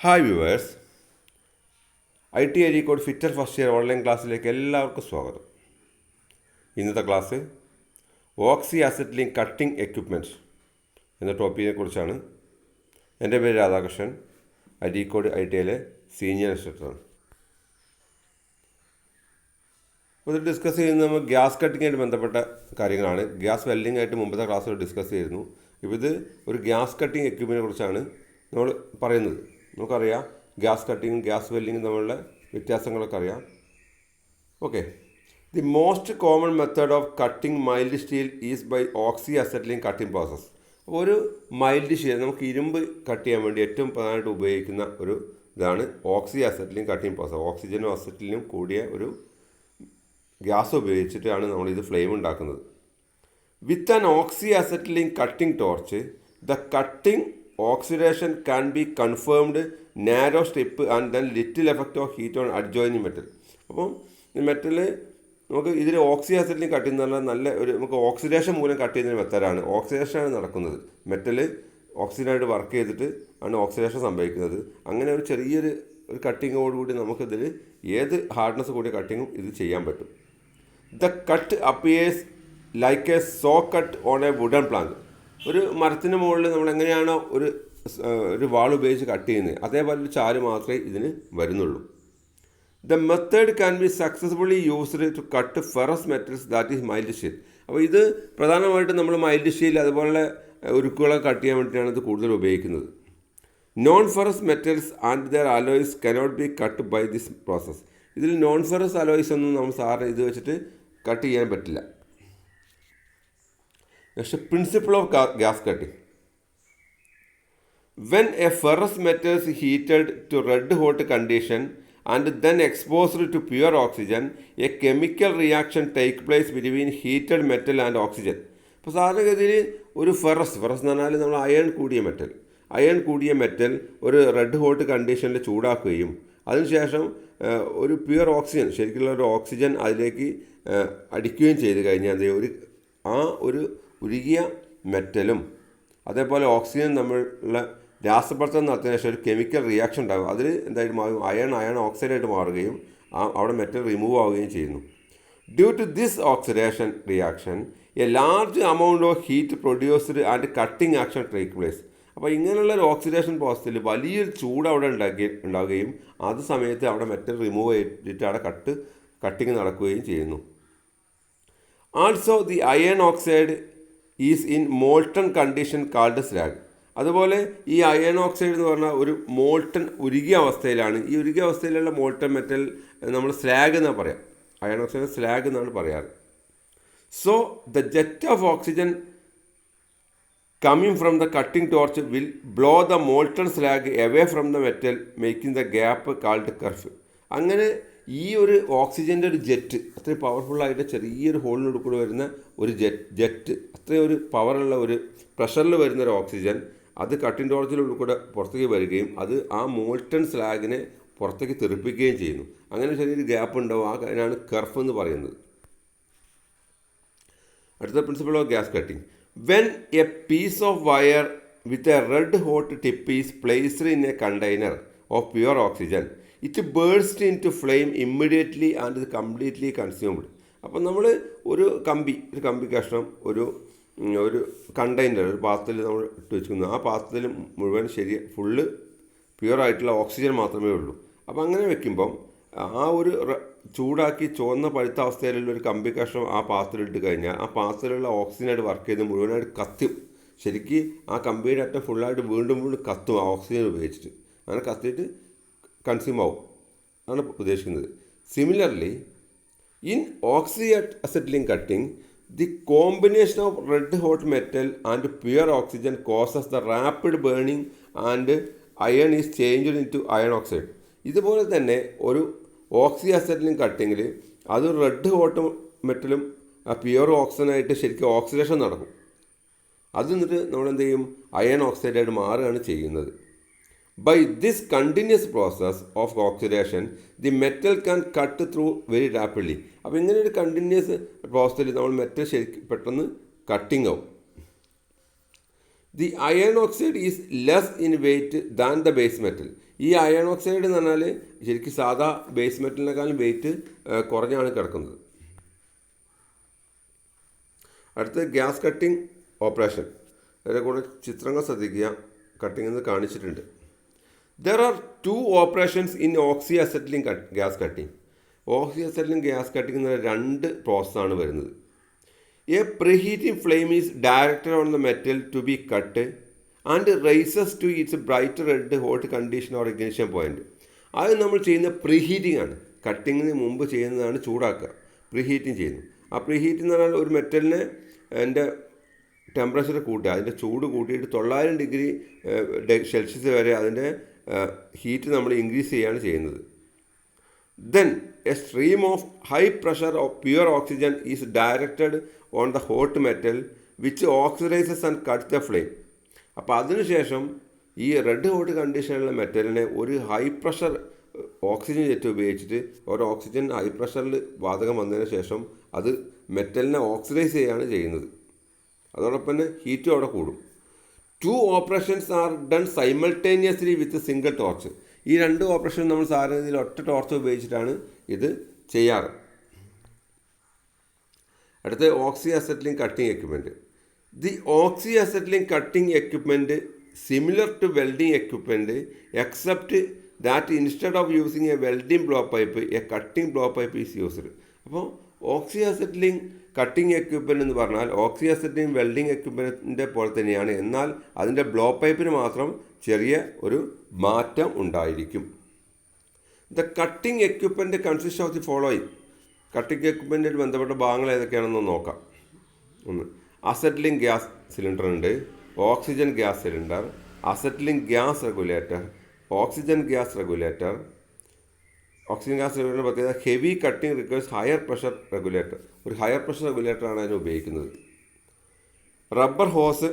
Hi viewers, IT Areekode fitter first year online ക്ലാസ്സിലേക്ക് എല്ലാവർക്കും സ്വാഗതം. ഇന്നത്തെ ക്ലാസ് ഓക്സി അസറ്റിലിംഗ് കട്ടിംഗ് എക്യുപ്മെൻറ്റ്സ് എന്ന ടോപ്പിക്കിനെ കുറിച്ചാണ്. എൻ്റെ പേര് രാധാകൃഷ്ണൻ, അരീക്കോട് ITയിലെ സീനിയർ ഇൻസ്ട്രക്ടറാണ്. അപ്പോൾ ഇത് ഡിസ്കസ് ചെയ്യുന്നത് നമ്മൾ ഗ്യാസ് കട്ടിങ്ങായിട്ട് ബന്ധപ്പെട്ട കാര്യങ്ങളാണ്. ഗ്യാസ് വെൽഡിംഗ് ആയിട്ട് മുമ്പത്തെ ക്ലാസ്സിൽ ഡിസ്കസ് ചെയ്തിരുന്നു. ഇപ്പോൾ ഇത് ഒരു ഗ്യാസ് കട്ടിംഗ് എക്യുപ്മെൻറ്റിനെ കുറിച്ചാണ് നമ്മൾ പറയുന്നത്. നമുക്കറിയാം ഗ്യാസ് കട്ടിങ്ങും ഗ്യാസ് വെൽഡിങ്ങും തമ്മിലുള്ള വ്യത്യാസങ്ങളൊക്കെ അറിയാം. Okay, the most common method of cutting mild steel is by oxy acetylene cutting process. അപ്പോൾ ഒരു മൈൽഡ് സ്റ്റീൽ നമുക്ക് ഇരുമ്പ് കട്ട് ചെയ്യാൻ വേണ്ടി ഏറ്റവും പ്രധാനമായിട്ട് ഉപയോഗിക്കുന്ന ഒരു ഇതാണ് ഓക്സി അസറ്റിലിംഗ് കട്ടിംഗ് പ്രോസസ്സ്. ഓക്സിജനും അസറ്റിലും കൂടിയ ഒരു ഗ്യാസ് ഉപയോഗിച്ചിട്ടാണ് നമ്മളിത് ഫ്ലെയിം ഉണ്ടാക്കുന്നത്. With an oxy acetylene cutting torch the cutting oxidation can be confirmed narrow strip and then little effect of heat on adjoining metal. അപ്പം ഈ മെറ്റൽ നമുക്ക് ഇതിൽ ഓക്സി അസറ്റിലിംഗ് കട്ട് ചെയ്യുന്ന പറഞ്ഞാൽ നല്ല ഒരു നമുക്ക് ഓക്സിഡേഷൻ മൂലം കട്ട് ചെയ്യുന്ന മെത്തേഡാണ്. ഓക്സിഡേഷനാണ് നടക്കുന്നത്. മെറ്റൽ ഓക്സിജനായിട്ട് വർക്ക് ചെയ്തിട്ട് ആണ് ഓക്സിഡേഷൻ സംഭവിക്കുന്നത്. അങ്ങനെ ഒരു ചെറിയൊരു കട്ടിങ്ങോടുകൂടി നമുക്കിതിൽ ഏത് ഹാർഡ്നെസ് കൂടിയ കട്ടിങ്ങും ഇത് ചെയ്യാൻ പറ്റും. The cut appears like a saw cut on a wooden plank. ഒരു മരത്തിന് മുകളിൽ നമ്മൾ എങ്ങനെയാണോ ഒരു വാൾ ഉപയോഗിച്ച് കട്ട് ചെയ്യുന്നത് അതേപോലെ ഒരു ചാല് മാത്രമേ ഇതിന് വരുന്നുള്ളൂ. The method can be successfully used to cut ferrous metals that is mild steel. അപ്പോൾ ഇത് പ്രധാനമായിട്ടും നമ്മൾ മൈൽഡ് സ്റ്റീൽ അതുപോലെ ഉരുക്കുകളൊക്കെ കട്ട് ചെയ്യാൻ വേണ്ടിയിട്ടാണ് ഇത് കൂടുതൽ ഉപയോഗിക്കുന്നത്. Non ferrous metals and their alloys cannot be cut by this process. ഇതിൽ നോൺ ഫെറസ് അലോയ്സ് ഒന്നും നമ്മൾ സാറിന് ഇത് വെച്ചിട്ട് കട്ട് ചെയ്യാൻ പറ്റില്ല. Next, principle of gas cutting. When a ferrous metal is heated to red hot condition and then exposed to pure oxygen, a chemical reaction take place between heated metal and oxygen. ഇപ്പോൾ സാധാരണഗതിയിൽ ഒരു ferrous എന്ന് പറഞ്ഞാൽ നമ്മൾ iron കൂടിയ metal ഒരു red hot കണ്ടീഷനിൽ ചൂടാക്കുകയും അതിനുശേഷം ഒരു പ്യുവർ ഓക്സിജൻ, ശരിക്കുള്ള ഒരു ഓക്സിജൻ അതിലേക്ക് അടിക്കുകയും ചെയ്ത് കഴിഞ്ഞാൽ ഒരു ഉരുകിയ മെറ്റലും അതേപോലെ ഓക്സിജൻ തമ്മിലുള്ള രാസപ്രവർത്തനം നടത്തിയ ശേഷം ഒരു കെമിക്കൽ റിയാക്ഷൻ ഉണ്ടാകും. അതിൽ എന്തായിട്ട് മാറും, അയൺ ഓക്സൈഡായിട്ട് മാറുകയും അവിടെ മെറ്റൽ റിമൂവ് ആവുകയും ചെയ്യുന്നു. Due to this oxidation reaction a large amount of heat produced and cutting action take place. അപ്പോൾ ഇങ്ങനെയുള്ള ഒരു ഓക്സിഡേഷൻ പ്രോസസ്സിൽ വലിയൊരു ചൂട് അവിടെ ഉണ്ടാവുകയും അത് സമയത്ത് അവിടെ മെറ്റൽ റിമൂവ് ചെയ്തിട്ട് അവിടെ കട്ടിങ് നടക്കുകയും ചെയ്യുന്നു. Also the iron oxide is in molten condition called slag. അതുപോലെ ഈ അയൺ ഓക്സൈഡ് എന്ന് പറഞ്ഞാൽ ഒരു മോൾട്ടൺ ഉരുകിയ അവസ്ഥയിലാണ്. ഈ ഉരുകിയ അവസ്ഥയിലുള്ള മോൾട്ടൺ മെറ്റൽ നമ്മൾ സ്ലാഗ് എന്നാണ് പറയാം. അയൺ ഓക്സൈഡ് സ്ലാഗ് എന്നാണ് പറയാറ്. So the jet of oxygen coming from the cutting torch will blow the molten slag away from the metal making the gap called kerf. അങ്ങനെ ഈ ഒരു ഓക്സിജൻ്റെ ഒരു ജെറ്റ് അത്രയും പവർഫുള്ളായിട്ട് ചെറിയൊരു ഹോളിനോട് കൂടെ വരുന്ന ഒരു ജെറ്റ് അത്രയും ഒരു പവറുള്ള ഒരു പ്രഷറിൽ വരുന്ന ഒരു ഓക്സിജൻ അത് കട്ടിംഗ് ടോർച്ചിലൂടെ കൂടെ പുറത്തേക്ക് വരികയും അത് ആ മോൾട്ടൺ സ്ലാഗിനെ പുറത്തേക്ക് തെറിപ്പിക്കുകയും ചെയ്യുന്നു. അങ്ങനെ ചെറിയൊരു ഗ്യാപ്പ് ഉണ്ടാവും. അതിനാണ് കർഫ് എന്ന് പറയുന്നത്. അടുത്ത principle of gas cutting. When a piece of wire with a red hot tip is placed in a container of pure oxygen it burst in to flame immediately and ഇത് കംപ്ലീറ്റ്ലി കൺസ്യൂംഡ്. അപ്പം നമ്മൾ ഒരു കമ്പി കഷ്ണം ഒരു container ഒരു പാത്രത്തിൽ നമ്മൾ ഇട്ട് വെച്ചിരിക്കുന്നു. ആ പാത്രത്തിൽ മുഴുവൻ ഫുള്ള് പ്യുവറായിട്ടുള്ള ഓക്സിജൻ മാത്രമേ ഉള്ളൂ. അപ്പം അങ്ങനെ വെക്കുമ്പം ആ ഒരു ചൂടാക്കി ചുവന്ന പഴുത്ത അവസ്ഥയിലുള്ള ഒരു കമ്പി കഷ്ണം ആ പാത്രത്തിലിട്ട് കഴിഞ്ഞാൽ ആ പാത്രത്തിലുള്ള ഓക്സിജനായിട്ട് വർക്ക് ചെയ്ത് മുഴുവനായിട്ട് കത്തും. ശരിക്കും ആ കമ്പിയുടെ അറ്റം ഫുള്ളായിട്ട് വീണ്ടും കത്തും ആ ഓക്സിജൻ ഉപയോഗിച്ചിട്ട്. അങ്ങനെ കത്തിയിട്ട് കൺസ്യൂം ആവും ആണ് ഉദ്ദേശിക്കുന്നത്. Similarly in oxy acetylene cutting the combination of red hot metal and pure oxygen causes the rapid burning and iron is changed in to iron oxide. ഇതുപോലെ തന്നെ ഒരു ഓക്സി അസറ്റിലിംഗ് കട്ടിങ്ങിൽ അത് റെഡ് ഹോട്ട് മെറ്റലും pure ഓക്സിജനായിട്ട് ശരിക്കും oxidation നടക്കും. അത് എന്നിട്ട് നമ്മളെന്ത് ചെയ്യും, അയൺ ഓക്സൈഡായിട്ട് മാറുകയാണ് ചെയ്യുന്നത്. By this continuous process of oxidation, the metal can cut through very rapidly. അപ്പോൾ ഇങ്ങനെ ഒരു കണ്ടിന്യൂസ് പ്രോസസ്സിൽ നമ്മൾ മെറ്റൽ ശരിക്കും പെട്ടെന്ന് കട്ടിങ് ആവും. The iron oxide is less in weight than the base metal. ഈ അയൺ ഓക്സൈഡ് എന്ന് പറഞ്ഞാൽ ശരിക്കും സാധാ ബേസ് മെറ്റലിനേക്കാളും വെയിറ്റ് കുറഞ്ഞാണ് കിടക്കുന്നത്. അടുത്ത് ഗ്യാസ് കട്ടിംഗ് ഓപ്പറേഷൻ. അതിൻ്റെ കൂടെ ചിത്രങ്ങൾ ശ്രദ്ധിക്കുക, കട്ടിംഗ് എന്ന് കാണിച്ചിട്ടുണ്ട്. There are 2 operations in oxy acetylene gas cutting. Oxy acetylene gas cutting എന്ന് പറഞ്ഞാൽ 2 പ്രോസസ്സാണ് വരുന്നത്. A preheating flame is directed on the metal to be cut and raises to its bright red hot condition or ignition point. അത് നമ്മൾ ചെയ്യുന്ന preheating ആണ്. കട്ടിങ്ങിന് മുമ്പ് ചെയ്യുന്നതാണ് ചൂടാക്കുക, പ്രീഹീറ്റിംഗ് ചെയ്യുന്നു. ആ പ്രീഹീറ്റിംഗ് എന്ന് പറഞ്ഞാൽ ഒരു മെറ്റലിനെ അതിൻ്റെ ടെമ്പറേച്ചർ കൂട്ടുക, അതിൻ്റെ ചൂട് കൂട്ടിയിട്ട് 900 ഡിഗ്രി സെൽഷ്യസ് വരെ അതിൻ്റെ ഹീറ്റ് നമ്മൾ ഇൻക്രീസ് ചെയ്യുകയാണ് ചെയ്യുന്നത്. Then A stream of high pressure of pure oxygen is directed on the hot metal which oxidises and cut the flame. അപ്പോൾ അതിനുശേഷം ഈ റെഡ് ഹോട്ട് കണ്ടീഷനിലുള്ള മെറ്റലിനെ ഒരു ഹൈ പ്രഷർ ഓക്സിജൻ ജെറ്റ് ഉപയോഗിച്ചിട്ട് ഒരു ഓക്സിജൻ ഹൈ പ്രഷറിൽ വാതകം വന്നതിന് ശേഷം അത് മെറ്റലിനെ ഓക്സിഡൈസ് ചെയ്യുകയാണ് ചെയ്യുന്നത്. അതോടൊപ്പം തന്നെ ഹീറ്റും അവിടെ കൂടും. 2 operations are done simultaneously with single torch. ഈ 2 ഓപ്പറേഷൻ നമ്മൾ സാധാരണ രീതിയിൽ ഒറ്റ ടോർച്ച് ഉപയോഗിച്ചിട്ടാണ് ഇത് ചെയ്യാറ്. അടുത്ത oxy acetylene cutting equipment. The oxy acetylene cutting equipment similar to welding equipment except that instead of using a welding blow pipe a cutting blow pipe is used. അപ്പോൾ ഓക്സി അസറ്റിലിംഗ് കട്ടിംഗ് എക്യുപ്മെൻറ്റ് എന്ന് പറഞ്ഞാൽ ഓക്സി അസറ്റിലിംഗ് welding എക്യുപ്മെൻറ്റിൻ്റെ പോലെ തന്നെയാണ്, എന്നാൽ അതിൻ്റെ blow പൈപ്പിന് മാത്രം ചെറിയ ഒരു മാറ്റം ഉണ്ടായിരിക്കും. The cutting equipment consist of the following. Cutting എക്യുപ്മെൻറ്റായിട്ട് ബന്ധപ്പെട്ട ഭാഗങ്ങൾ ഏതൊക്കെയാണെന്ന് നോക്കാം. ഒന്ന്, അസറ്റിലിംഗ് ഗ്യാസ് സിലിണ്ടർ ഉണ്ട്, oxygen gas cylinder, acetylene gas regulator, oxygen gas regulator. Oxygen gas regulator പ്രത്യേകത heavy cutting requires higher pressure regulator. ഒരു ഹയർ പ്രഷർ റെഗുലേറ്ററാണ് അതിന് ഉപയോഗിക്കുന്നത്. Rubber hose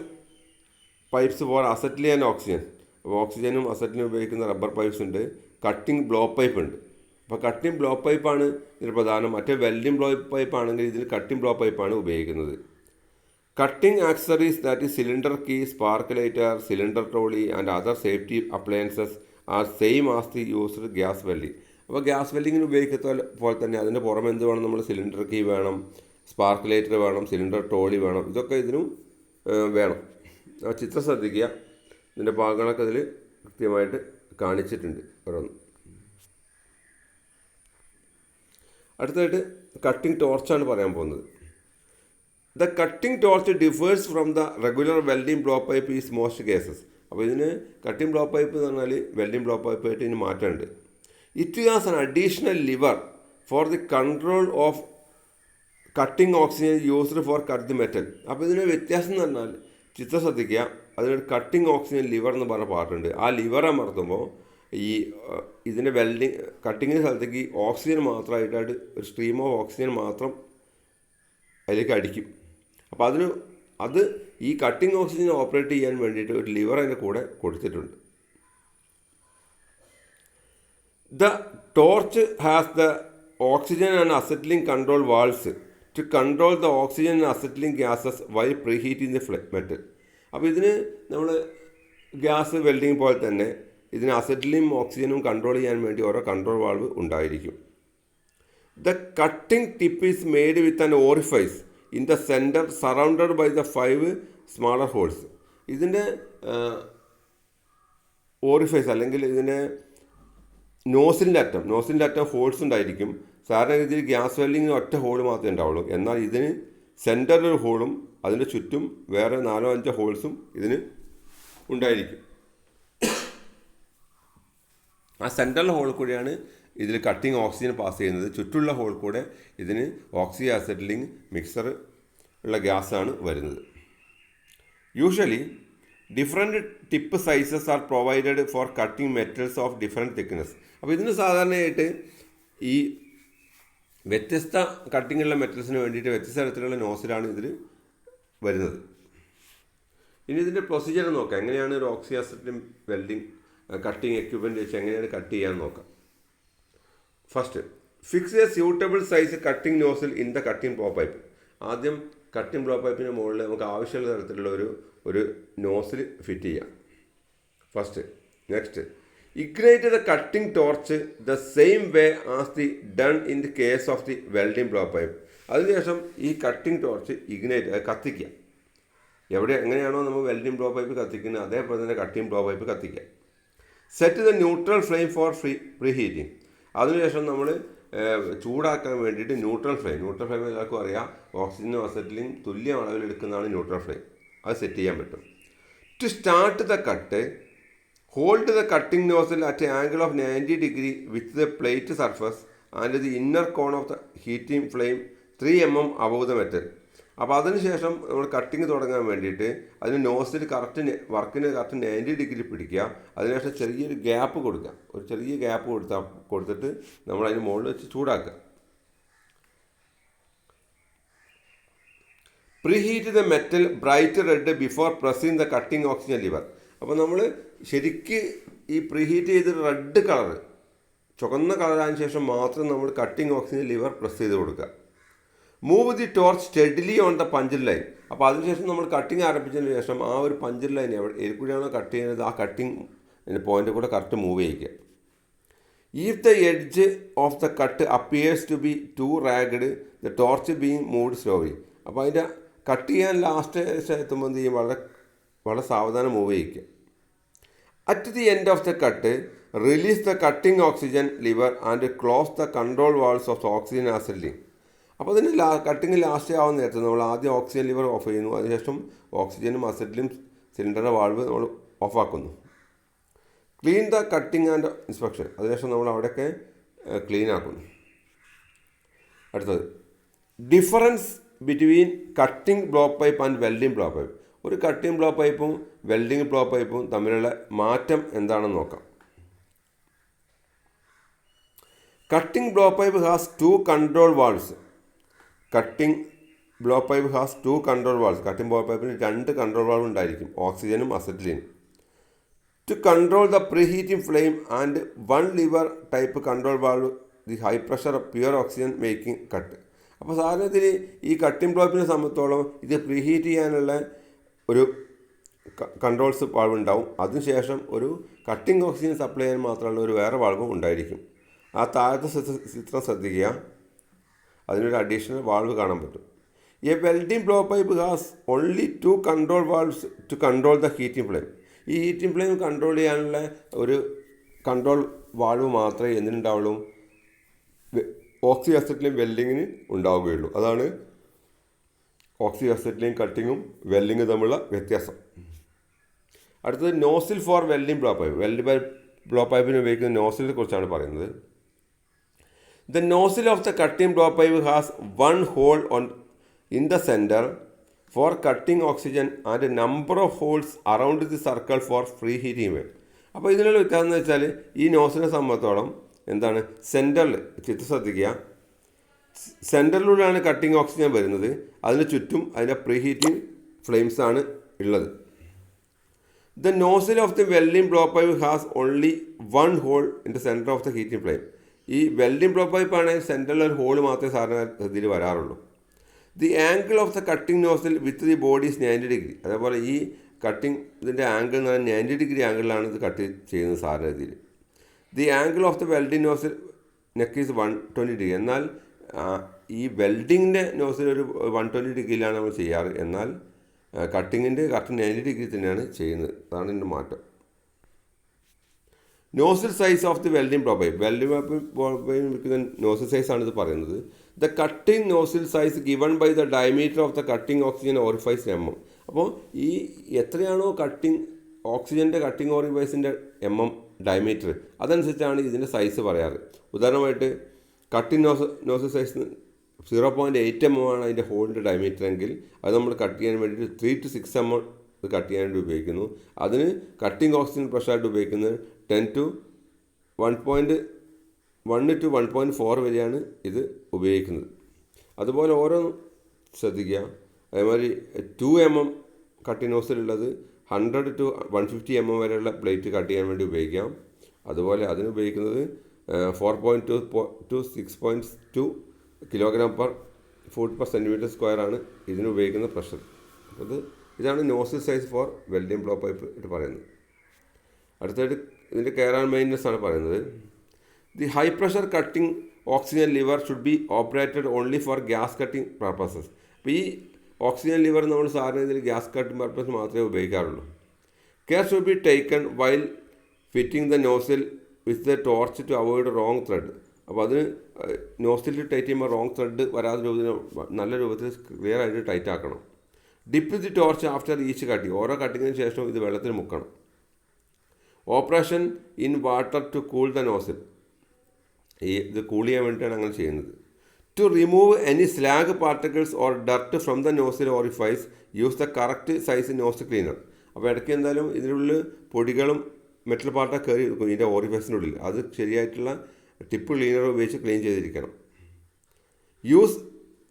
pipes for acetylene and oxygen. അപ്പോൾ ഓക്സിജനും അസറ്റിനും ഉപയോഗിക്കുന്ന റബ്ബർ പൈപ്പ്സ് ഉണ്ട്. കട്ടിംഗ് ബ്ലോ പൈപ്പ് ഉണ്ട്. അപ്പോൾ കട്ടിംഗ് ബ്ലോ പൈപ്പാണ് ഇതിൽ പ്രധാനം. മറ്റേ വെൽഡിംഗ് ബ്ലോ പൈപ്പ് ആണെങ്കിൽ ഇതിൽ കട്ടിംഗ് ബ്ലോ പൈപ്പാണ് ഉപയോഗിക്കുന്നത്. Cutting accessories that is cylinder key, spark lighter, cylinder trolley and other safety appliances are same as the used gas welding. അപ്പോൾ ഗ്യാസ് വെൽഡിങ്ങിന് ഉപയോഗിക്കുന്ന പോലെ തന്നെ അതിൻ്റെ പുറമെ എന്ത് വേണം, നമ്മൾ സിലിണ്ടർ കീ വേണം, സ്പാർക്ക് ലൈറ്റർ വേണം, സിലിണ്ടർ ട്രോളി വേണം, ഇതൊക്കെ ഇതിനും വേണം. ആ ചിത്രം ശ്രദ്ധിക്കുക, ഇതിൻ്റെ ഭാഗങ്ങളൊക്കെ അതിൽ കൃത്യമായിട്ട് കാണിച്ചിട്ടുണ്ട് ഓരോന്ന്. അടുത്തതായിട്ട് കട്ടിംഗ് ടോർച്ചാണ് പറയാൻ പോകുന്നത്. The cutting torch differs from the regular welding blow pipe is most cases. അപ്പോൾ ഇതിന് കട്ടിംഗ് ബ്ലോ പൈപ്പ് എന്ന് പറഞ്ഞാൽ വെൽഡിംഗ് ബ്ലോ പൈപ്പായിട്ട് ഇതിന് മാറ്റമുണ്ട്. It has an additional liver for the control of cutting oxygen used for cut the metal. അപ്പോൾ ഇതിന് വ്യത്യാസം എന്ന് പറഞ്ഞാൽ ചിത്രം ശ്രദ്ധിക്കുക, അതിനൊരു കട്ടിംഗ് ഓക്സിജൻ ലിവർ എന്ന് പറഞ്ഞ പാർട്ടുണ്ട്. ആ ലിവർ അമർത്തുമ്പോൾ ഈ ഇതിൻ്റെ വെൽഡിങ് കട്ടിങ്ങിൻ്റെ സ്ഥലത്തേക്ക് ഓക്സിജൻ മാത്രമായിട്ടായിട്ട് ഒരു സ്ട്രീം ഓഫ് ഓക്സിജൻ മാത്രം അതിലേക്ക് അടിക്കും. അപ്പോൾ അത് ഈ കട്ടിംഗ് ഓക്സിജൻ ഓപ്പറേറ്റ് ചെയ്യാൻ വേണ്ടിയിട്ട് ഒരു ലിവർ അതിൻ്റെ കൂടെ കൊടുത്തിട്ടുണ്ട്. The torch has the oxygen and acetylene control valves to control the oxygen and acetylene gases by preheating the metal. അപ്പോൾ ഇതിന് നമ്മൾ ഗ്യാസ് വെൽഡിങ് പോലെ തന്നെ ഇതിന് അസറ്റിലും ഓക്സിജനും കൺട്രോൾ ചെയ്യാൻ വേണ്ടി ഓരോ കൺട്രോൾ വാൾവ് ഉണ്ടായിരിക്കും. The cutting tip is made with an orifice in the centre surrounded by the 5 smaller holes. ഇതിൻ്റെ ഓറിഫൈസ് അല്ലെങ്കിൽ ഇതിൻ്റെ നോസിലിൻ്റെ അറ്റം ഹോൾസ് ഉണ്ടായിരിക്കും. സാധാരണ രീതിയിൽ ഗ്യാസ് വെൽഡിങ്ങിന് ഒറ്റ ഹോൾ മാത്രമേ ഉണ്ടാവുള്ളൂ. എന്നാൽ ഇതിന് സെൻറ്ററിലൊരു ഹോളും അതിൻ്റെ ചുറ്റും വേറെ 4-5 ഹോൾസും ഇതിന് ഉണ്ടായിരിക്കും. ആ സെൻട്രൽ ഹോൾ കൂടെയാണ് ഇതിൽ കട്ടിംഗ് ഓക്സിജൻ പാസ് ചെയ്യുന്നത്. ചുറ്റുള്ള ഹോൾ കൂടെ ഇതിന് ഓക്സി അസറ്റിലിംഗ് മിക്സർ ഉള്ള ഗ്യാസാണ് വരുന്നത്. Usually different tip sizes are provided four cutting metals of different thickness. അപ്പോൾ ഇതിന് സാധാരണയായിട്ട് ഈ വ്യത്യസ്ത കട്ടിങ്ങുള്ള മെറ്റൽസിന് വേണ്ടിയിട്ട് വ്യത്യസ്ത തരത്തിലുള്ള നോസിലാണ് ഇതിൽ വരുന്നത്. ഇനി ഇതിൻ്റെ പ്രൊസീജിയർ നോക്കാം. എങ്ങനെയാണ് ഒരു ഓക്സി അസറ്റിലിംഗ് വെൽഡിംഗ് കട്ടിംഗ് എക്യുപ്മെൻറ്റ് വെച്ച് എങ്ങനെയാണ് കട്ട് ചെയ്യാൻ നോക്കാം. First, fix A suitable size cutting nozzle in the cutting blow pipe. ആദ്യം കട്ടിംഗ് ബ്ലോ പൈപ്പിന് മുകളിൽ നമുക്ക് ആവശ്യമുള്ള തരത്തിലുള്ള ഒരു നോസിൽ ഫിറ്റ് ചെയ്യാം first. Next, ignite the cutting torch the same way as the done in the case of the welding blow pipe. അതിനുശേഷം ഈ cutting torch ignite കത്തിക്കുക. എങ്ങനെയാണോ നമ്മൾ വെൽഡിംഗ് ബ്ലോ പൈപ്പ് കത്തിക്കുന്നത് അതേപോലെ തന്നെ കട്ടിംഗ് ബ്ലോ പൈപ്പ് കത്തിക്കുക. Set the neutral flame for preheating. അതിനുശേഷം നമ്മൾ ചൂടാക്കാൻ വേണ്ടിയിട്ട് ന്യൂട്രൽ ഫ്ലെയിം എല്ലാവർക്കും അറിയാം, ഓക്സിജനും അസറ്റിലും തുല്യ അളവിൽ എടുക്കുന്നതാണ് ന്യൂട്രൽ ഫ്ലെയിം. അത് സെറ്റ് ചെയ്യാൻ പറ്റും. To start the cut, hold the cutting nozzle at angle of 90 degree with the plate surface and the inner cone of the heating flame 3 mm above the metal. അപ്പോൾ അതിനുശേഷം നമ്മൾ cutting തുടങ്ങാൻ വേണ്ടിയിട്ട് അതിന് nozzle വർക്കിന് correct 90 degree പിടിക്കുക. അതിനുശേഷം ചെറിയൊരു ഗ്യാപ്പ് കൊടുക്കുക. ഒരു ചെറിയ ഗ്യാപ്പ് കൊടുത്തിട്ട് നമ്മൾ അതിന് മുകളിൽ വെച്ച് ചൂടാക്കുക. Preheat the metal bright red before pressing the cutting oxygen lever. അപ്പോൾ നമ്മൾ ശരിക്ക് ഈ പ്രീഹീറ്റ് ചെയ്ത് റെഡ് കളർ ചുവന്ന കളറായതിനു ശേഷം മാത്രം നമ്മൾ കട്ടിംഗ് ഓക്സിജൻ ലിവർ പ്രസ് ചെയ്ത് കൊടുക്കുക. Move the torch steadily on the puncher line. അപ്പോൾ അതിനുശേഷം നമ്മൾ കട്ടിങ് ആരംഭിച്ചതിന് ശേഷം ആ ഒരു പഞ്ചർ ലൈൻ എവിടെയാണോ കട്ട് ചെയ്യുന്നത് ആ കട്ടിങ് പോയിന്റ് കൂടെ കറക്റ്റ് മൂവ് ചെയ്യിക്കുക. If the edge of the cut appears to be too ragged the torch being moved slowly. അപ്പോൾ അതിൻ്റെ കട്ട് ചെയ്യാൻ ലാസ്റ്റ് എത്തുമ്പോൾ എന്ത് ചെയ്യും, വളരെ സാവധാനം മൂവ് ചെയ്യിക്കുക. At the end of the cut release the cutting oxygen lever and close the control valves of oxygen acetylene. അപ്പോൾ അതിന് കട്ടിങ് ലാസ്റ്റ് ആവുന്ന നേരത്തെ നമ്മൾ ആദ്യം ഓക്സിജൻ ലിവർ ഓഫ് ചെയ്യുന്നു. അതിനുശേഷം ഓക്സിജനും അസറ്റിലും സിലിണ്ടറിൻ്റെ വാൾവ് നമ്മൾ ഓഫാക്കുന്നു. Clean the cutting and inspection. അതിനുശേഷം നമ്മൾ അവിടെയൊക്കെ ക്ലീൻ ആക്കുന്നു. അടുത്തത് difference between cutting blow pipe and welding blow pipe. ഒരു കട്ടിംഗ് ബ്ലോ പൈപ്പും വെൽഡിംഗ് ബ്ലോ പൈപ്പും തമ്മിലുള്ള മാറ്റം എന്താണെന്ന് നോക്കാം. Cutting blow pipe has 2 control valves. Cutting blow pipe has 2 control valves. Cutting blow പൈപ്പിന് 2 കൺട്രോൾ വാൾവ് ഉണ്ടായിരിക്കും, ഓക്സിജനും അസറ്റിലിനും. To control the preheating flame and 1 lever type control valve the high pressure pure oxygen making cut. അപ്പോൾ സാധാരണത്തിൽ ഈ cutting ബ്ലോപ്പിനെ സംബന്ധിച്ചോളം ഇത് pre heat ചെയ്യാനുള്ള ഒരു കൺട്രോൾസ് വാൾവ് ഉണ്ടാവും. അതിനുശേഷം ഒരു കട്ടിംഗ് ഓക്സിജൻ സപ്ലൈ ചെയ്യാൻ മാത്രമുള്ള ഒരു വേറെ വാൾവും ഉണ്ടായിരിക്കും. ആ താഴത്തെ ചിത്രം ശ്രദ്ധിക്കുക, അതിനൊരു അഡീഷണൽ വാൾവ് കാണാൻ പറ്റും. A welding blow pipe has only 2 control valves to control the heating flame. ഈ ഹീറ്റിംഗ് ഫ്ലെയിം കൺട്രോൾ ചെയ്യാനുള്ള ഒരു കൺട്രോൾ വാൾവ് മാത്രമേ എന്തിനുണ്ടാവുള്ളൂ, ഓക്സി അസറ്റിലെയും വെൽഡിങ്ങിന് ഉണ്ടാവുകയുള്ളൂ. അതാണ് ഓക്സി അസറ്റിലെയും കട്ടിങ്ങും വെൽഡിങ്ങും തമ്മിലുള്ള വ്യത്യാസം. അടുത്തത് nozzle for welding blow pipe. Welding blow പൈപ്പിന് ഉപയോഗിക്കുന്ന നോസിലിനെ കുറിച്ചാണ് പറയുന്നത്. The nozzle of the cutting blow pipe has 1 hole in the center for cutting oxygen and a number of holes around the circle for free heating. അപ്പോൾ ഇതിനുള്ള വ്യത്യാസം എന്ന് വെച്ചാൽ ഈ നോസിനെ സംബന്ധിച്ചോളം എന്താണ്, സെൻറ്ററിൽ ചിത്രം ശ്രദ്ധിക്കുക, സെൻറ്ററിലൂടെയാണ് കട്ടിംഗ് ഓക്സിജൻ വരുന്നത്. അതിന് ചുറ്റും അതിൻ്റെ പ്രീ ഹീറ്റിംഗ് ഫ്ലെയിംസ് ആണ് ഉള്ളത്. The nozzle of the welding blow pipe has only 1 hole in the center of the heating flame. ഈ വെൽഡിംഗ് ബ്ലോ പൈപ്പാണെങ്കിൽ സെൻറ്ററിൽ ഒരു ഹോൾ മാത്രമേ സാധാരണ ഇതിൽ വരാറുള്ളൂ. The angle of the cutting nozzle with the body is 90 degree. അതേപോലെ ഈ കട്ടിംഗ് ഇതിൻ്റെ ആംഗിൾ എന്ന് പറഞ്ഞാൽ 90 ഡിഗ്രി ആംഗിളിലാണ് ഇത് കട്ട് ചെയ്യുന്നത് സാധാരണ രീതിയിൽ. The angle of the welding nozzle neck is 120 degree. എന്നാൽ ഈ വെൽഡിങ്ങിൻ്റെ നോസിൽ ഒരു 120 ഡിഗ്രിയിലാണ് നമ്മൾ ചെയ്യാറ്. എന്നാൽ കട്ടിങ്ങിൻ്റെ കറക്റ്റ് 90 ഡിഗ്രി തന്നെയാണ് ചെയ്യുന്നത്. അതാണ് ഇതിൻ്റെ മാറ്റം. Nozzle size of the welding blow pipe. Welding blow pipe nozzle സൈസാണ് ഇത് പറയുന്നത്. The cutting nozzle size given by the diameter of the cutting oxygen orifice mm. അപ്പോൾ ഈ എത്രയാണോ കട്ടിംഗ് ഓക്സിജൻ്റെ കട്ടിംഗ് ഓറിഫൈസിൻ്റെ ഡയമീറ്റർ അതനുസരിച്ചാണ് ഇതിൻ്റെ സൈസ് പറയാറ്. ഉദാഹരണമായിട്ട് കട്ടിംഗ് നോസിൽ സൈസ് 0.8 mm ആണ് അതിൻ്റെ ഹോളിൻ്റെ ഡയമീറ്റർ എങ്കിൽ അത് നമ്മൾ കട്ട് ചെയ്യാൻ വേണ്ടിയിട്ട് 3 to 6 mm ഇത് കട്ട് ചെയ്യാൻ വേണ്ടി ഉപയോഗിക്കുന്നു. അതിന് കട്ടിംഗ് ഓക്സിജൻ പ്രഷറായിട്ട് ഉപയോഗിക്കുന്നത് 10 to 1.1 to 1.4 വരെയാണ് ഇത് ഉപയോഗിക്കുന്നത്. അതുപോലെ ഓരോ ശ്രദ്ധിക്കുക. അതേമാതിരി 2 mm കട്ടിംഗ് നോസിലുള്ളത് 100 to 150 mm വരെയുള്ള പ്ലേറ്റ് കട്ട് ചെയ്യാൻ വേണ്ടി ഉപയോഗിക്കാം. അതുപോലെ അതിന് ഉപയോഗിക്കുന്നത് 4.2 to 6.2 kilogram per foot per centimetre square ആണ് ഇതിന് ഉപയോഗിക്കുന്ന പ്രഷർ. അപ്പോൾ ഇതാണ് nozzle size for welding blow pipe ഇട്ട് പറയുന്നത്. അടുത്തായിട്ട് ഇതിൻ്റെ കെയർ ആൻഡ് മെയിൻ്റനൻസ് ആണ് പറയുന്നത്. The high pressure cutting oxygen lever should be operated only for gas cutting purposes. അപ്പോൾ ഈ ഓക്സിജൻ ലിവർ നമ്മൾ സാധാരണ ഇതിൽ ഗ്യാസ് കട്ടിംഗ് പർപ്പസ് മാത്രമേ ഉപയോഗിക്കാറുള്ളൂ. Care should be taken while fitting the nozzle with the torch to avoid wrong thread. അപ്പോൾ അതിന് നോസിലിൽ ടൈറ്റ് ചെയ്യുമ്പോൾ റോങ് ത്രെഡ് വരാത്ത രൂപത്തിൽ നല്ല രൂപത്തിൽ ക്ലിയർ ആയിട്ട് ടൈറ്റ് ആക്കണം. Dip the torch after each cutting. ഓരോ കട്ടിങ്ങിന് ശേഷം ഇത് വെള്ളത്തിൽ മുക്കണം. Operation in water to cool the nozzle. ഇത് കൂൾ ചെയ്യാൻ വേണ്ടിയിട്ടാണ് അങ്ങനെ ചെയ്യുന്നത്. To remove any slag particles or dirt from the nozzle orifice use the correct size nose cleaner. അപ്പോൾ ഇടയ്ക്ക് എന്തായാലും ഇതിനുള്ളിൽ പൊടികളും മെറ്റൽ പാർട്ടൊക്കെ കയറി എടുക്കും ഇതിൻ്റെ ഓറിഫൈസിൻ്റെ ഉള്ളിൽ. അത് ശരിയായിട്ടുള്ള ടിപ്പ് ക്ലീനർ ഉപയോഗിച്ച് ക്ലീൻ ചെയ്തിരിക്കണം. Use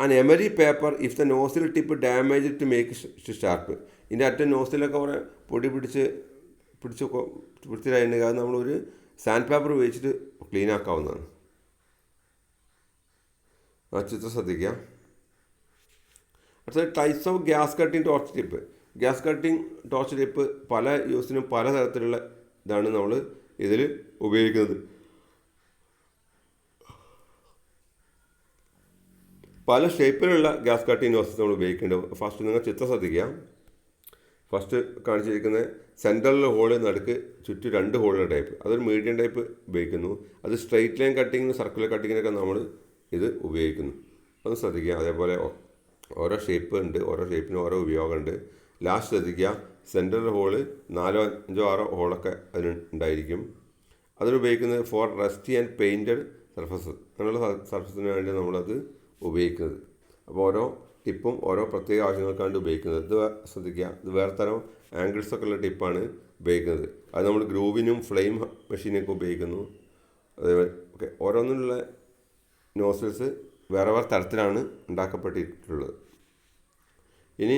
an emery paper if the nozzle tip damage to make sharp. ഇതിൻ്റെ അറ്റം നോസിലൊക്കെ കുറേ പൊടി പിടിച്ച് വൃത്തിയിലായിട്ടുണ്ടെങ്കിൽ അത് നമ്മളൊരു സാൻഡ് പേപ്പർ ഉപയോഗിച്ചിട്ട് ക്ലീൻ ആക്കാവുന്നതാണ്. ആ ചിത്രം ശ്രദ്ധിക്കുക. അടുത്തത് types of gas cutting torch tip. Gas cutting torch tip പല യൂസിനും പല തരത്തിലുള്ള ഇതാണ് നമ്മൾ ഇതിൽ ഉപയോഗിക്കുന്നത്. പല ഷേപ്പിലുള്ള ഗ്യാസ് കട്ടിംഗ് നോസസ് നമ്മൾ ഉപയോഗിക്കേണ്ടത്. ഫസ്റ്റ് നിങ്ങൾ ചിത്രം ശ്രദ്ധിക്കുക. ഫസ്റ്റ് കാണിച്ചിരിക്കുന്നത് സെൻട്രലിലെ ഹോള് നടുക്ക് ചുറ്റും 2 ഹോളുള്ള ടൈപ്പ്. അതൊരു മീഡിയം ടൈപ്പ് ഉപയോഗിക്കുന്നു. അത് സ്ട്രെയിറ്റ് ലൈൻ കട്ടിങ്ങിനും സർക്കുലർ കട്ടിങ്ങിനൊക്കെ നമ്മൾ ഇത് ഉപയോഗിക്കുന്നു. അത് ശ്രദ്ധിക്കുക. അതേപോലെ ഓരോ ഷേപ്പ് ഉണ്ട്, ഓരോ ഷേപ്പിനും ഓരോ ഉപയോഗമുണ്ട്. ലാസ്റ്റ് ശ്രദ്ധിക്കുക, സെൻട്രൽ ഹോള് 4, 5, 6 ഹോളൊക്കെ അതിനുണ്ടായിരിക്കും. അതിനുപയോഗിക്കുന്നത് for rusty and painted surface. അങ്ങനെയുള്ള സർഫസിന് വേണ്ടി നമ്മളത് ഉപയോഗിക്കുന്നത്. അപ്പോൾ ഓരോ ടിപ്പും ഓരോ പ്രത്യേക ആവശ്യങ്ങൾക്കാണ് ഉപയോഗിക്കുന്നത്. ഇത് ശ്രദ്ധിക്കുക, ഇത് വേറെ തരം ആംഗിൾസൊക്കെ ഉള്ള ടിപ്പാണ് ഉപയോഗിക്കുന്നത്. അത് നമ്മൾ ഗ്രൂവിനും ഫ്ലെയിം മെഷീനൊക്കെ ഉപയോഗിക്കുന്നു. അതേപോലെ ഓക്കെ, ഓരോന്നിനുള്ള നോസിൽസ് വേറെ വേറെ തരത്തിലാണ് ഉണ്ടാക്കപ്പെട്ടിട്ടുള്ളത്. ഇനി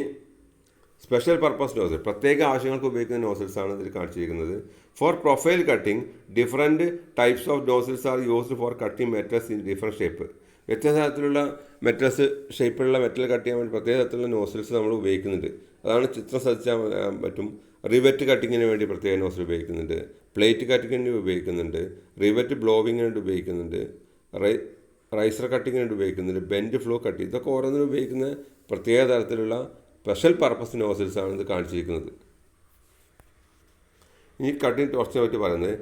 സ്പെഷ്യൽ പർപ്പസ് നോസിൽ, പ്രത്യേക ആവശ്യങ്ങൾക്ക് ഉപയോഗിക്കുന്ന നോസിൽസാണ് ഇതിൽ കാണിച്ചിരിക്കുന്നത്. For profile cutting different types of nozzles are used for cutting metals in different shape. വ്യത്യസ്ത തരത്തിലുള്ള മെറ്റൽസ് ഷേപ്പിലുള്ള മെറ്റൽ കട്ട് ചെയ്യാൻ വേണ്ടി പ്രത്യേക തരത്തിലുള്ള നോസിൽസ് നമ്മൾ ഉപയോഗിക്കുന്നുണ്ട്. അതാണ് ചിത്രം ശ്രദ്ധിച്ചാൽ പറ്റും. റിവറ്റ് കട്ടിങ്ങിന് വേണ്ടി പ്രത്യേക നോസിൽ ഉപയോഗിക്കുന്നുണ്ട്, പ്ലേറ്റ് കട്ടിങ്ങിന് ഉപയോഗിക്കുന്നുണ്ട്, റിവറ്റ് ബ്ലോവിങ്ങിന് വേണ്ടി ഉപയോഗിക്കുന്നുണ്ട്, റൈസർ കട്ടിങ്ങിന് വേണ്ടി ഉപയോഗിക്കുന്നുണ്ട്, ബെൻഡ് ഫ്ലോ കട്ടിങ്. ഇതൊക്കെ ഓരോന്നിനും ഉപയോഗിക്കുന്ന പ്രത്യേക തരത്തിലുള്ള സ്പെഷ്യൽ പർപ്പസ് നോസിൽസാണ് ഇത് കാണിച്ചിരിക്കുന്നത്. ഈ കട്ടിംഗ് ടോർച്ചിനെ പറ്റി പറയുന്നത്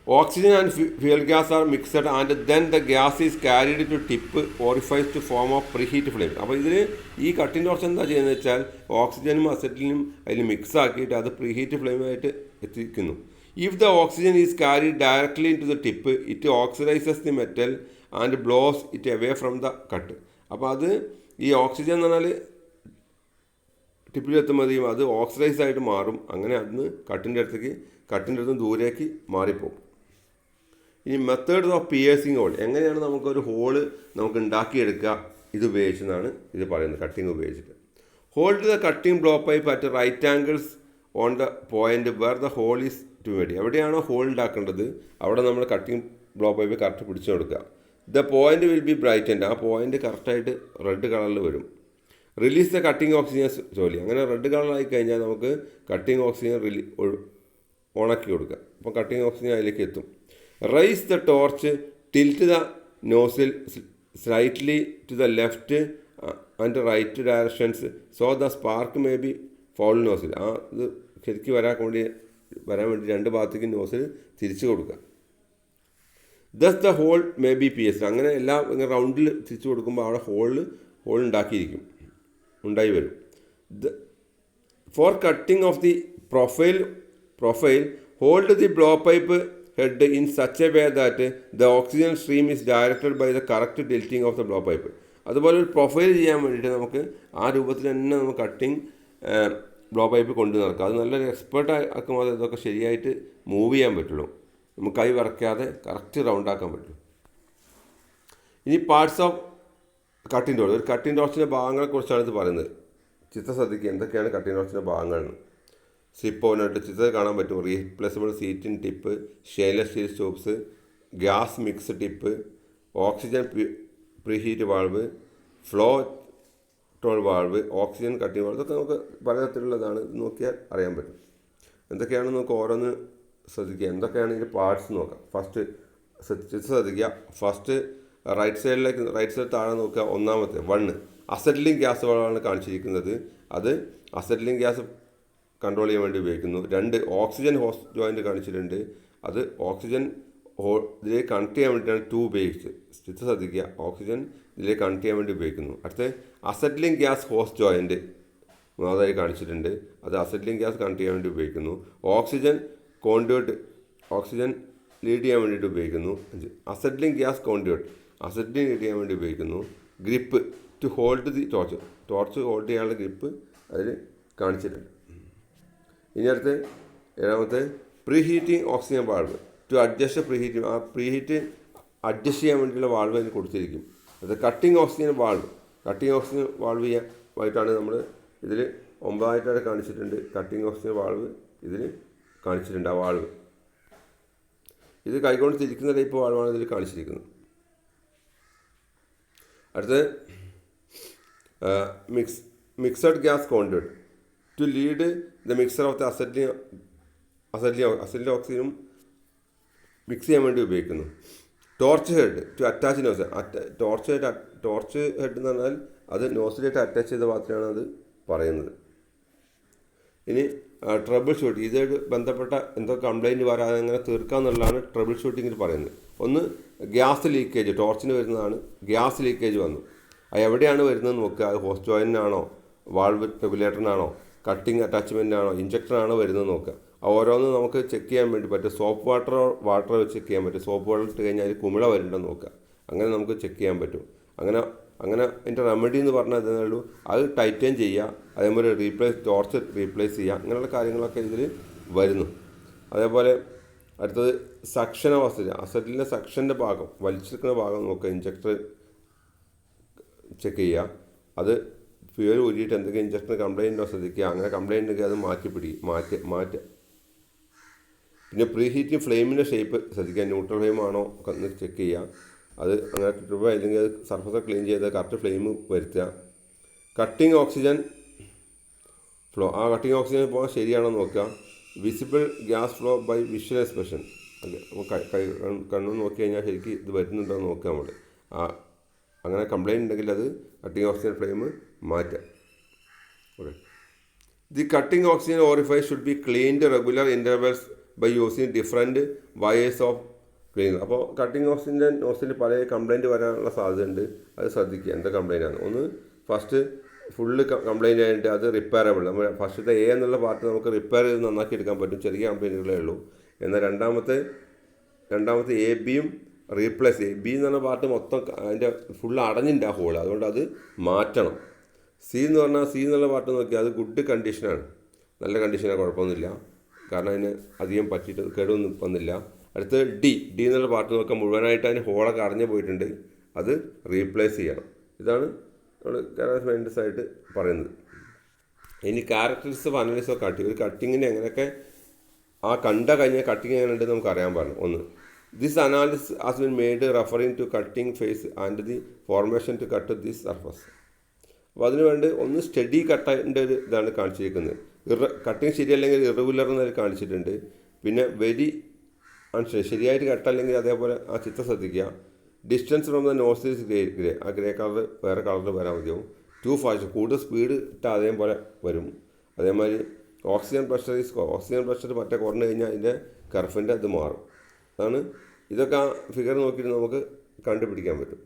oxygen and fuel gas are mixed and then the gas is carried to tip orifice to form of preheat flame. അപ്പോൾ ഇതിൽ ഈ കട്ടിംഗ് ടോർച്ച് എന്താ ചെയ്യുന്നത് വെച്ചാൽ ഓക്സിജനും അസറ്റിനും അതിൽ മിക്സ് ആക്കിയിട്ട് അത് പ്രീഹീറ്റ് ഫ്ലെയിമായിട്ട് എത്തിക്കുന്നു. If the oxygen is carried directly into the tip it oxidises the metal and blows it away from the cut. അപ്പോൾ അത് ഈ ഓക്സിജൻ എന്ന് പറഞ്ഞാൽ ടിപ്പിലെത്തുമ്പോഴേക്കും അത് ഓക്സിഡൈസ് ആയിട്ട് മാറും. അങ്ങനെ അതിന് കട്ടിൻ്റെ അടുത്ത് ദൂരേക്ക് മാറിപ്പോകും. ഇനി മെത്തേഡ്സ് ഓഫ് പിയേഴ്സിങ് ഹോൾ, എങ്ങനെയാണ് നമുക്കൊരു ഹോള് നമുക്ക് ഉണ്ടാക്കിയെടുക്കുക ഇത് ഉപയോഗിച്ചെന്നാണ് ഇത് പറയുന്നത്. കട്ടിങ് ഉപയോഗിച്ചിട്ട് hold the cutting blow pipe at right angles on the point where the hole is to വേണ്ടി. എവിടെയാണോ ഹോൾ ഉണ്ടാക്കേണ്ടത് അവിടെ നമ്മൾ കട്ടിങ് ബ്ലോ പൈപ്പ് കറക്റ്റ് പിടിച്ചു കൊടുക്കുക. The point will be brightened, ആ പോയിന്റ് കറക്റ്റായിട്ട് റെഡ് കളറിൽ വരും. റിലീസ് ദ കട്ടിങ് ഓക്സിജൻ ജോലി, അങ്ങനെ റെഡ് കളറായി കഴിഞ്ഞാൽ നമുക്ക് കട്ടിങ് ഓക്സിജൻ ഓണാക്കി കൊടുക്കുക. അപ്പോൾ കട്ടിങ് ഓക്സിജൻ അതിലേക്ക് എത്തും. Raise the torch, tilt the nozzle slightly to the left and right directions so the spark may be fall nozzle. ആ ഇത് ശരിക്കും വരാൻ വേണ്ടി 2 ഭാഗത്തേക്ക് നോസിൽ തിരിച്ചു കൊടുക്കുക. Thus the hole may be pierced, അങ്ങനെ എല്ലാം ഇങ്ങനെ റൗണ്ടിൽ തിരിച്ചു കൊടുക്കുമ്പോൾ അവിടെ ഹോൾ ഉണ്ടായി വരും. For cutting of the profile hold the blow pipe head in such a way that the oxygen stream is directed by the correct tilting of the blow pipe. അതുപോലെ ഒരു പ്രൊഫൈൽ ചെയ്യാൻ വേണ്ടിയിട്ട് നമുക്ക് ആ രൂപത്തിൽ തന്നെ നമുക്ക് കട്ടിങ് ബ്ലോ പൈപ്പ് കൊണ്ടു നടക്കാം. അത് നല്ലൊരു എക്സ്പേർട്ട് ആക്കുമ്പോൾ ഇതൊക്കെ ശരിയായിട്ട് മൂവ് ചെയ്യാൻ പറ്റുള്ളൂ. നമുക്ക് കൈ വറക്കാതെ കറക്റ്റ് റൗണ്ട് ആക്കാൻ പറ്റും. ഇനി പാർട്സ് ഓഫ് കട്ടിംഗ് ടോർച്ച്, ഒരു കട്ടിംഗ് ടോർച്ചിൻ്റെ ഭാഗങ്ങളെക്കുറിച്ചാണ് ഇത് പറയുന്നത്. ചിത്രം ശ്രദ്ധിക്കുക എന്തൊക്കെയാണ് കട്ടിംഗ് ടോർച്ചിൻ്റെ ഭാഗങ്ങൾ. സ്ലിപ്പ് ഓനായിട്ട് ചിത്രത്തിൽ കാണാൻ പറ്റും. Replaceable seat in tip, stainless steel tubes, gas mix tip, oxygen preheat valve, flow toll valve, oxygen cutting valve, ഇതൊക്കെ നമുക്ക് പലതരത്തിലുള്ളതാണ്. നോക്കിയാൽ അറിയാൻ പറ്റും. എന്തൊക്കെയാണെന്ന് നമുക്ക് ഓരോന്ന് ശ്രദ്ധിക്കുക. എന്തൊക്കെയാണ് ഇതിൻ്റെ പാർട്സ് നോക്കാം. ഫസ്റ്റ് ശ്രദ്ധിക്കുക. ഫസ്റ്റ് റൈറ്റ് സൈഡ് താഴെ നോക്കുക. ഒന്നാമത്തെ 1 അസറ്റിലിംഗ് ഗ്യാസ് വാൾവാണ് കാണിച്ചിരിക്കുന്നത്. അത് അസറ്റിലിംഗ് ഗ്യാസ് കൺട്രോൾ ചെയ്യാൻ വേണ്ടി ഉപയോഗിക്കുന്നു. 2 ഓക്സിജൻ ഹോസ്റ്റ് ജോയിൻറ്റ് കാണിച്ചിട്ടുണ്ട്. അത് ഓക്സിജൻ ഇതിലേക്ക് കണക്ട് ചെയ്യാൻ വേണ്ടിയിട്ടാണ് 2 ഉപയോഗിച്ച് ശ്രദ്ധിക്കുക. ഓക്സിജൻ ഇതിലേക്ക് കണക്ട് ചെയ്യാൻ വേണ്ടി ഉപയോഗിക്കുന്നു. അടുത്ത് അസറ്റിലിംഗ് ഗ്യാസ് ഹോസ്റ്റ് ജോയിൻറ്റ് മൂന്നാമതായി കാണിച്ചിട്ടുണ്ട്. അത് അസറ്റിലിംഗ് ഗ്യാസ് കണക്ട് ചെയ്യാൻ വേണ്ടി ഉപയോഗിക്കുന്നു. ഓക്സിജൻ കോൺഡ്യൂട്ട് ഓക്സിജൻ ലീഡ് ചെയ്യാൻ വേണ്ടിയിട്ട് ഉപയോഗിക്കുന്നു. Acetylene gas conduit acetylene lead ചെയ്യാൻ വേണ്ടി ഉപയോഗിക്കുന്നു. Grip to hold the torch hold ചെയ്യാനുള്ള ഗ്രിപ്പ് അതിൽ കാണിച്ചിട്ടുണ്ട്. ഇനി അടുത്ത് 7ാമത്തെ preheating oxygen valve to adjust preheat ആ പ്രീഹീറ്റ് അഡ്ജസ്റ്റ് ചെയ്യാൻ വേണ്ടിയുള്ള വാൾവ് അതിന് കൊടുത്തിരിക്കും. അത് കട്ടിംഗ് ഓക്സിജൻ വാൾവ് ആയിട്ടാണ് നമ്മൾ ഇതിൽ 9ആയിട്ടാണ് കാണിച്ചിട്ടുണ്ട്. കട്ടിംഗ് ഓക്സിജൻ വാൾവ് ഇതിൽ കാണിച്ചിട്ടുണ്ട്. ആ വാൾവ് ഇത് കൈകൊണ്ട് തിരിക്കുന്ന ടൈപ്പ് വാൾവാണ് ഇതിൽ കാണിച്ചിരിക്കുന്നത്. അടുത്ത് mixed gas conduit to lead the mixer of the acetylene ഓക്സിജനും മിക്സ് ചെയ്യാൻ വേണ്ടി ഉപയോഗിക്കുന്നു. Torch head to attach nozzle torch head എന്ന് പറഞ്ഞാൽ അത് നോസിലായിട്ട് അറ്റാച്ച് ചെയ്ത ഭാഗത്തിനാണ് അത് പറയുന്നത്. ഇനി ട്രബിൾ ഷൂട്ടിംഗ് ഇതായിട്ട് ബന്ധപ്പെട്ട എന്തോ കംപ്ലയിൻറ്റ് വരാതെ എങ്ങനെ തീർക്കാമെന്നുള്ളതാണ് ട്രബിൾ ഷൂട്ടിങ്ങിൽ പറയുന്നത്. ഒന്ന് ഗ്യാസ് ലീക്കേജ് ടോർച്ചിന് വരുന്നതാണ്. ഗ്യാസ് ലീക്കേജ് വന്നു. അത് എവിടെയാണ് വരുന്നതെന്ന് നോക്കുക. അത് ഹോസ്റ്റ് ജോയിനാണോ വാൾവ് റെഗുലേറ്ററിനാണോ കട്ടിംഗ് അറ്റാച്ച്മെൻറ്റാണോ ഇഞ്ചക്ടറാണോ വരുന്നതെന്ന് നോക്കുക. ഓരോന്നും നമുക്ക് ചെക്ക് ചെയ്യാൻ വേണ്ടി പറ്റും. സോപ്പ് വാട്ടർ വെച്ച് ചെക്ക് ചെയ്യാൻ പറ്റും. സോപ്പ് വാട്ടർ ഇട്ട് കഴിഞ്ഞാൽ അതിൽ കുമിള വരുന്നുണ്ടെന്ന് നോക്കുക. അങ്ങനെ നമുക്ക് ചെക്ക് ചെയ്യാൻ പറ്റും. അങ്ങനെ അതിൻ്റെ റെമഡി എന്ന് പറഞ്ഞാൽ ഇതേ ഉള്ളൂ. അത് ടൈറ്റൻ ചെയ്യുക, അതേപോലെ ടോർച്ച് റീപ്ലേസ് ചെയ്യുക, അങ്ങനെയുള്ള കാര്യങ്ങളൊക്കെ ഇതിൽ വരുന്നു. അതേപോലെ അടുത്തത് സക്ഷൻ അവസ്ഥ അസറ്റിലെ സക്ഷൻ്റെ ഭാഗം വലിച്ചെടുക്കുന്ന ഭാഗം നോക്കുക. ഇഞ്ചക്ടർ ചെക്ക് ചെയ്യുക. അത് ഫ്യൂൽ ഊരിയിട്ട് എന്തെങ്കിലും ഇഞ്ചക്ടറിന് കംപ്ലയിൻറ്റോ ശ്രദ്ധിക്കുക. അങ്ങനെ കംപ്ലയിൻ്റ് ഉണ്ടെങ്കിൽ അത് മാറ്റുക. പിന്നെ പ്രീ ഹീറ്റിംഗ് ഫ്ലെയിമിൻ്റെ ഷേപ്പ് ശ്രദ്ധിക്കുക. ന്യൂട്രൽ ഫ്ലെയിം ആണോ എന്ന് ചെക്ക് ചെയ്യുക. അത് അങ്ങനെ ട്രിപ്പ് അല്ലെങ്കിൽ അത് സർഫസ് ക്ലീൻ ചെയ്ത് കറക്റ്റ് ഫ്ലെയിം വരുത്തുക. Cutting oxygen flow cutting oxygen പോകാൻ ശരിയാണോ നോക്കുക. Visible gas flow by visual expression കണ്ണു നോക്കി കഴിഞ്ഞാൽ ശരിക്കും ഇത് വരുന്നുണ്ടോ എന്ന് നോക്കുക നമ്മൾ. അങ്ങനെ കംപ്ലയിൻ്റ് ഉണ്ടെങ്കിൽ അത് കട്ടിംഗ് ഓക്സിജൻ ഫ്ലെയിം മാറ്റുക. Okay. The cutting oxygen orifice should be cleaned regular intervals by using different wires of cleaner. അപ്പോൾ കട്ടിംഗ് ഓക്സിജൻ്റെ നോസിൽ പല കംപ്ലയിൻറ്റ് വരാനുള്ള സാധ്യതയുണ്ട്. അത് ശ്രദ്ധിക്കുക എന്താ കംപ്ലയിൻ്റ് ആണ്. ഒന്ന് ഫസ്റ്റ് ഫുള്ള് കംപ്ലയിൻ്റ് ആയിട്ട് അത് റിപ്പയറബിൾ. നമ്മൾ ഫസ്റ്റത്തെ എ എന്നുള്ള പാർട്ട് നമുക്ക് റിപ്പയർ ചെയ്ത് നന്നാക്കി എടുക്കാൻ പറ്റും. ചെറിയ കംപ്ലയിൻറ്റുകളേ ഉള്ളൂ. എന്നാൽ രണ്ടാമത്തെ എ ബിയും റീപ്ലേസ് ബി എന്ന് പറഞ്ഞ പാർട്ട് മൊത്തം അതിൻ്റെ ഫുള്ള് അടഞ്ഞിട്ടുണ്ട് ആ ഹോൾ. അതുകൊണ്ട് അത് മാറ്റണം. സി എന്നുള്ള പാർട്ട് നോക്കിയാൽ അത് ഗുഡ് കണ്ടീഷനാണ്. നല്ല കണ്ടീഷനാണ്, കുഴപ്പമൊന്നുമില്ല. കാരണം അതിന് അധികം പറ്റിയിട്ട് കേടൊന്നും വന്നില്ല. അടുത്ത് ഡി എന്നുള്ള പാർട്ട് നോക്കാൻ മുഴുവനായിട്ട് അതിന് ഹോളൊക്കെ അടഞ്ഞു പോയിട്ടുണ്ട്. അത് റീപ്ലേസ് ചെയ്യണം. ഇതാണ് നമ്മൾ മെയിൻ്റെനൻസ് ആയിട്ട് പറയുന്നത്. ഇനി characteristics of analyse of cutting. ഒരു കട്ടിങ്ങിന് എങ്ങനെയൊക്കെ ആ കഴിഞ്ഞ കട്ടിങ് എങ്ങനെ ഉണ്ടെന്ന് നമുക്ക് അറിയാൻ പാടില്ല. ഒന്ന് this analysis has been made referring to cutting face and the formation to cut this surface. അപ്പോൾ അതിന് വേണ്ടി ഒന്ന് സ്റ്റഡി കട്ടിൻ്റെ ഒരു ഇതാണ് കാണിച്ചിരിക്കുന്നത്. കട്ടിങ് ശരിയല്ലെങ്കിൽ ഇറഗുലർ എന്നതിൽ കാണിച്ചിട്ടുണ്ട്. പിന്നെ വെരി ശരിയായിട്ട് കട്ടല്ലെങ്കിൽ അതേപോലെ ആ ചിത്രം ശ്രദ്ധിക്കുക. Distance from the nozzles grey ആ ഗ്രേ കളർ വേറെ കളറിൽ വരാൻ മതിയാവും. ടു ഫാസ്റ്റ് കൂടുതൽ സ്പീഡ് ഇട്ടാൽ അതേപോലെ വരും. അതേമാതിരി ഓക്സിജൻ പ്രഷർ മറ്റേ കുറഞ്ഞു കഴിഞ്ഞാൽ അതിൻ്റെ കർഫിൻ്റെ ഇത് മാറും. അതാണ് ഇതൊക്കെ ആ ഫിഗർ നോക്കിയിട്ട് നമുക്ക് കണ്ടുപിടിക്കാൻ പറ്റും.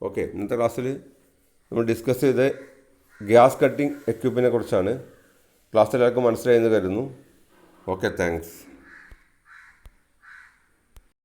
ഓക്കെ, ഇന്നത്തെ ക്ലാസ്സിൽ നമ്മൾ ഡിസ്കസ് ചെയ്ത് ഗ്യാസ് കട്ടിംഗ് എക്യുപ്മെൻറ്റിനെ കുറിച്ചാണ്. ക്ലാസ്സിൽ എല്ലാവർക്കും മനസ്സിലായെന്ന് കരുതുന്നു. Okay, thanks.